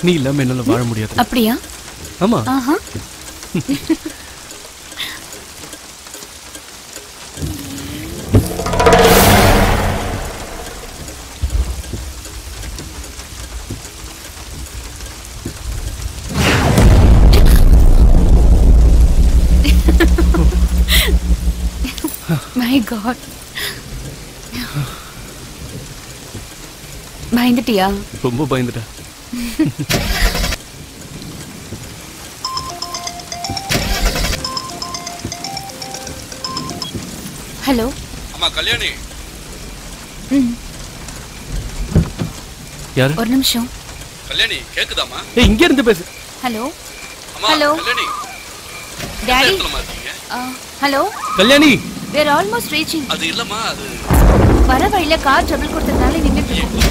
நீ இல்லாம என்னால வாழ முடியாது. அப்படியா? ஆமா. My God. பயந்துட்டியா? ரொம்ப பயந்துட்டேன். ஹலோ. அம்மா கல்யாணி. யாரு? ஒரு நிமிஷம். கல்யாணி கேக்குதாமா? ஏய் இங்க இருந்து பேசு. ஹலோ. அம்மா Kalyani. Daddy. Hello. Kalyani. We are almost reaching. அது இல்லம்மா அது வர வழியில கார் ட்ரபிள் கொடுத்ததால நின்னுட்டு இருக்கோம்.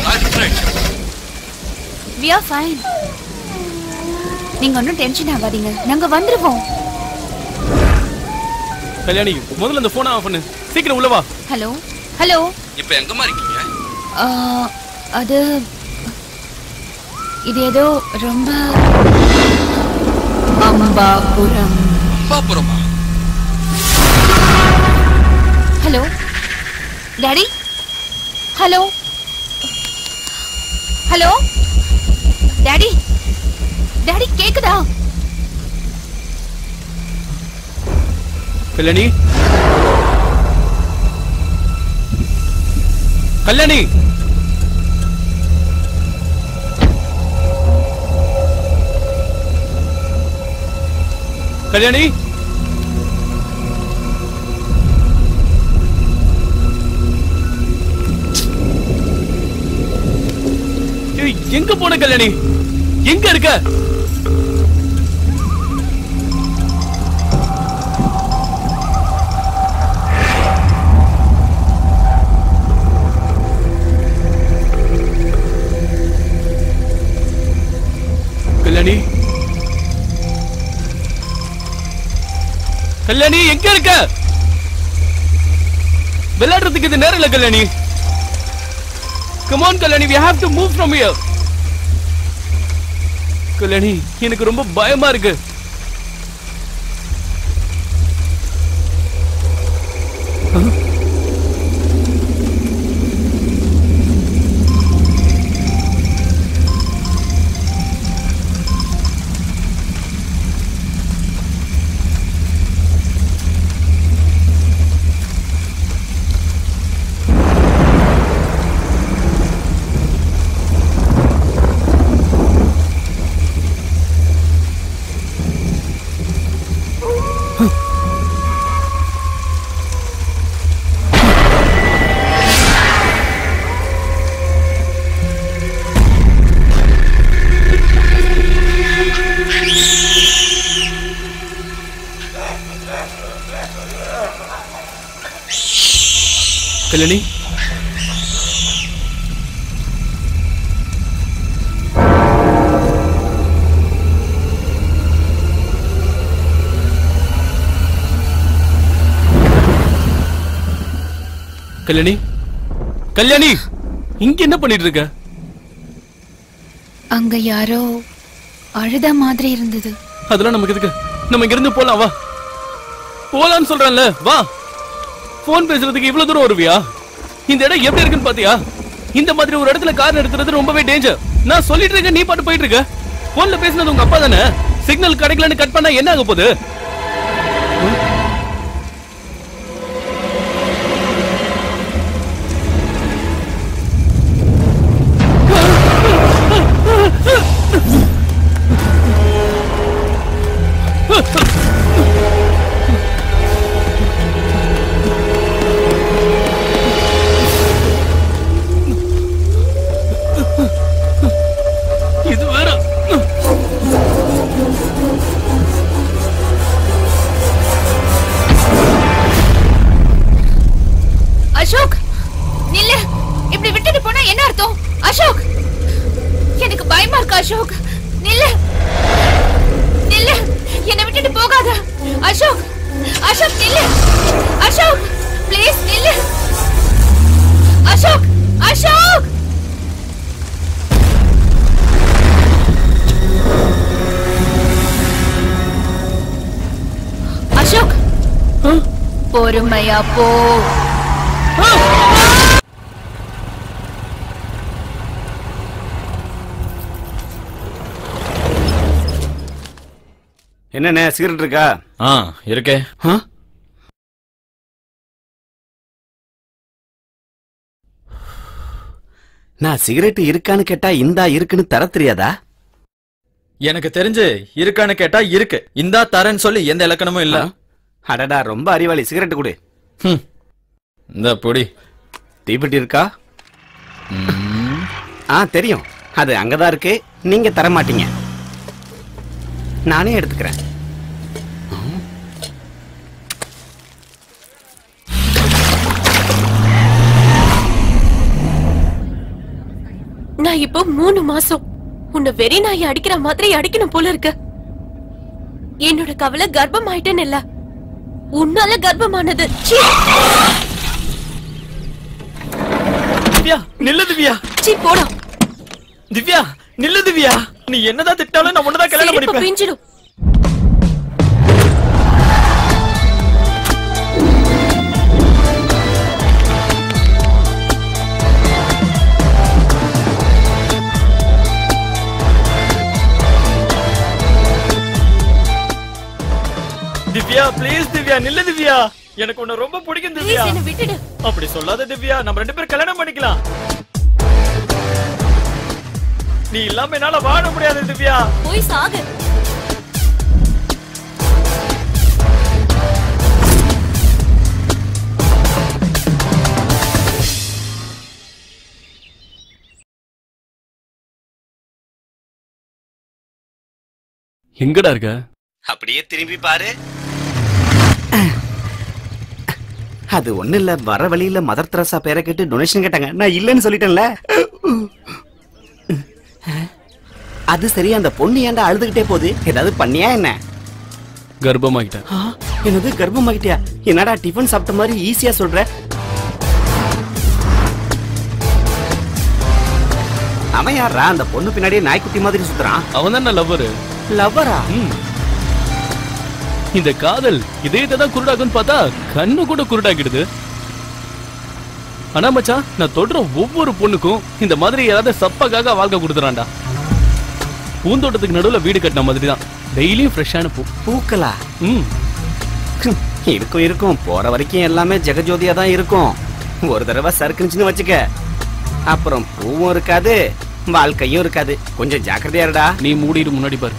We are fine. நீங்க ஒன்னும் டென்ஷன் ஆகாதீங்க. நாங்க வந்துருவோம். கல்யாணி முதல்ல அந்த போனை ஆஃப் பண்ணு. சீக்கிரம் உள்ள வா. ஹலோ. ஹலோ. இப்போ எங்கமா இருக்கீங்க? அது இது ஏதோ ரொம்ப அம்பாபுரமா? Hello daddy. Hello. Hello daddy. Daddy கேக்குதா? கல்யாணி. கல்யாணி. கல்யாணி. எங்க போன கல்யாணி? எங்க இருக்க? கல்யாணி. கல்யாணி எங்க இருக்க? விளையாடுறதுக்கு இது நேரம் இல்ல Kalyani. Come on Kalyani, we have to move from here. Kalyani எனக்கு ரொம்ப பயமா இருக்கு. கல்யாணி. கல்யாணி. கல்யாணி இங்க என்ன பண்ணிட்டு இருக்க? அங்க யாரோ அழுத மாதிரி இருந்தது. அதெல்லாம் நமக்கு எதுக்கு? நம்ம இங்க இருந்து போலாம் வா. போலான்னு சொல்றேன்ல வா. போன் பேசுறதுக்கு இவ்வளவு தூரம் வருவியா? இந்த இடம் எப்படி இருக்குன்னு பாத்தியா? இந்த மாதிரி ஒரு இடத்துல கார் நிறுத்துறது ரொம்பவே டேஞ்சர். நான் சொல்லிட்டு இருக்கேன், நீ பாட்டு போயிட்டு இருக்க. போன்ல பேசினது உங்க அப்பா தானே? சிக்னல் கிடைக்கலன்னு கட் பண்ணா என்ன ஆக போகுது? அசோக் நில்லு. இப்படி விட்டுட்டு போனா என்ன அர்த்தம்? அசோக் எனக்கு பயமா இருக்கு. அசோக் நில்லு. நில்லு. என்னை விட்டுட்டு போகாத. அசோக். அசோக் நில்லு. அசோக் ப்ளீஸ் நில்லு. அசோக். அசோக். பொறுமையா போ. என்னண்ணே சிகரெட் இருக்கா? இருக்கே. நான் சிகரெட் இருக்கான்னு கேட்டா இந்தா இருக்குன்னு தர தெரியாதா? எனக்கு தெரிஞ்சு இருக்கான்னு கேட்டா இருக்கு, இந்தா தரேன்னு சொல்லி எந்த இலக்கணமும் இல்ல. அடடா ரொம்ப அறிவாளி. சிகரெட் கொடு. இந்த பொடி. தீப்பெட்டி இருக்கா? தெரியும், அது அங்கதான் இருக்கு. நீங்க தர மாட்டீங்க, நானே எடுத்துக்கிறேன். நான் இப்போ 3 மாசம் உன்னை வெறி நாய் அடிக்கிற மாதிரி அடிக்கணும் போல இருக்கு. என்னோட கவலை கர்ப்பம் ஆயிட்டேன்னு இல்ல, உன்னால கர்ப்பமானது. திவ்யா நில்லு திவ்யா. போடா திவ்யா நில்லு திவ்யா. நீ என்னதான் திட்டாலும் நான் உன்னதான் கல்யாணம் பண்ணிப்பேன். பிஞ்சிடும். திவ்யா ப்ளீஸ் திவ்யா நில்லு திவ்யா. எனக்கு உன்னை ரொம்ப பிடிக்கும் திவ்யா. என்ன விட்டுடு. அப்படி சொல்லாத திவ்யா, நம்ம 2 பேரும் கல்யாணம் பண்ணிக்கலாம். நீ இல்லாம என்னால வாழ முடியாது திவ்யா. போய் சாகு. எங்கடா இருக்க? அப்படியே திரும்பி பாரு. அது ஒண்ணு இல்ல, வர வழியில மதர் தெரசா பேரை கேட்டு டொனேஷன் கேட்டாங்க, நான் இல்லன்னு சொல்லிட்டேன்ல. அது சரி, அந்த பொண்ணு ஏன்டா அழுதுகிட்டே போகுது? ஏதாவது பண்ணியா என்ன? கர்ப்பமாகிட்டேன். என்னது கர்ப்பமாகிட்டியா? என்னடா டிஃபன் சாப்பிட்ட மாதிரி ஈஸியா சொல்ற? அவன் யாரா அந்த பொண்ணு பின்னாடியே நாய்க்குட்டி மாதிரி சுத்துறான்? அவன் தான் லவ்வரு. லவ்வரா? இந்த காதல் இதயத்தை தான் குருடாக்குன்னு பார்த்தா கண்ணு கூட குருடாக்கிடுது. ஆனா மச்சான், நான் தொடர ஒவ்வொரு பொண்ணுக்கும் இந்த மாதிரி ஏதாவது சப்பாக்காக வாழ்க்கை கொடுத்துறான்டா. பூந்தோட்டத்துக்கு நடுவுல வீடு கட்டின மாதிரி தான், டெய்லியும் ஃப்ரெஷ்ஷான பூ. பூக்களா? இருக்கும் இருக்கும், போற வரைக்கும் எல்லாமே ஜெகஜோதியா தான் இருக்கும். ஒரு தடவை சறுக்குச்சுன்னு வச்சுக்க, அப்புறம் பூவும் இருக்காது, வாழ்க்கையும் இருக்காது. கொஞ்சம் ஜாக்கிரதையா இருடா. நீ மூடிட்டு முன்னாடி பாரு.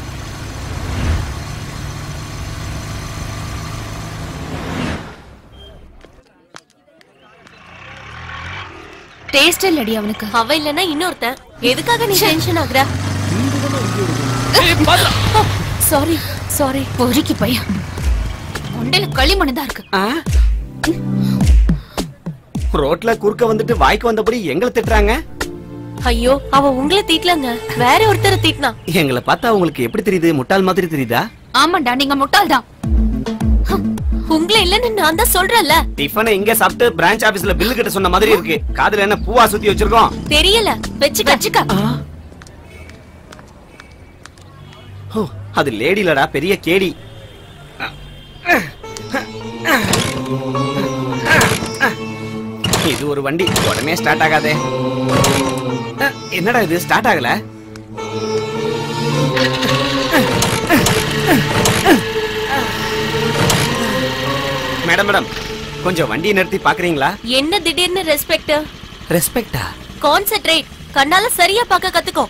டேஸ்ட் இல்லடி அவனுக்கு. அவ இல்லனா இன்னொருத்தன். எதுக்காக நீ டென்ஷன் ஆகுற? Sorry sorry. பொறுக்கி பையன், கொண்டையில களிமண் தான் இருக்கு. ரோட்ல குறுக்க வந்துட்டு வாய்க்கு வந்தபடி எங்களை திட்டுறாங்க. ஐயோ, அவ உங்களை திட்டலங்க, வேற ஒருத்தரை திட்டினா. எங்களை பார்த்தா உங்களுக்கு எப்படி தெரியுது? முட்டாள் மாதிரி தெரியுதா? ஆமாண்டா, நீங்க முட்டாள் தான். உங்களை இல்லன்னு நான் தான் சொல்றேன்ல. டிஃபனை இங்க சாப்பிட்டு பிரான்ச் ஆபீஸ்ல பில்லு கட்ட சொன்ன மாதிரி இருக்கு. காதுல என்ன பூவா சுத்தி வச்சிருக்கோம்? தெரியல, வெச்சுக்க. ஓ, அது லேடிலடா, பெரிய கேடி. இது ஒரு வண்டி, உடனே ஸ்டார்ட் ஆகாதே. என்னடா இது ஸ்டார்ட் ஆகல? மேடம் மேடம், கொஞ்சம் வண்டியை நிறுத்தி பாக்குறீங்களா? என்ன திடீர்னு ரெஸ்பெக்ட்? ரெஸ்பெக்டா? கான்சென்ட்ரேட். கண்ணால சரியா பார்க்க கத்துக்கோ.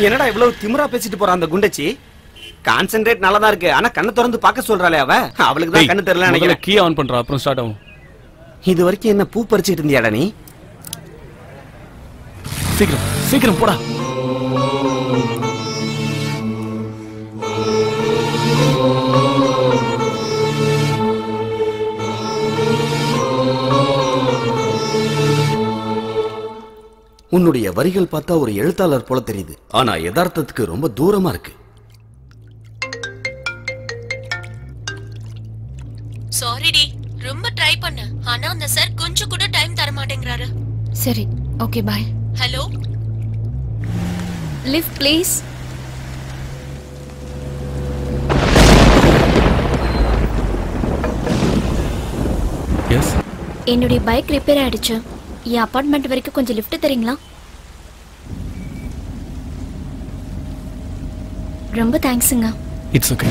என்னடா இவ்வளவு திமிரா பேசிட்டு போறான் அந்த குண்டச்சி? கான்சென்ட்ரேட் நல்லா தான் இருக்கு, ஆனா கண்ணை திறந்து பார்க்க சொல்றாளே அவ. அவளுக்கு தான் கண்ணு தெரியல நினைக்கிறேன். கீ ஆன் பண்றா, அப்புறம் ஸ்டார்ட் ஆகும். இது வரைக்கும் என்ன பூ பறிச்சிட்டு இருந்தியாடா நீ? சீக்கிரம் சீக்கிரம் போடா. உன்னுடைய வரிகள் பார்த்தா ஒரு எழுத்தாளர் போல தெரியுது, ஆனா யதார்த்தத்துக்கு ரொம்ப தூரமா இருக்கு. சாரிடி, ரொம்ப ட்ரை பண்ண, ஆனா அந்த சார் கொஞ்சம் கூட டைம் தர மாட்டேங்கறாரு. சரி, okay bye. Hello, lift please. என்னுடைய பைக் ரிப்பேர் ஆயிடுச்சு. என் அபார்ட்மெண்ட் வரைக்கும் கொஞ்சம் லிஃப்ட் தரீங்களா? ரொம்ப தேங்க்ஸுங்க. It's okay.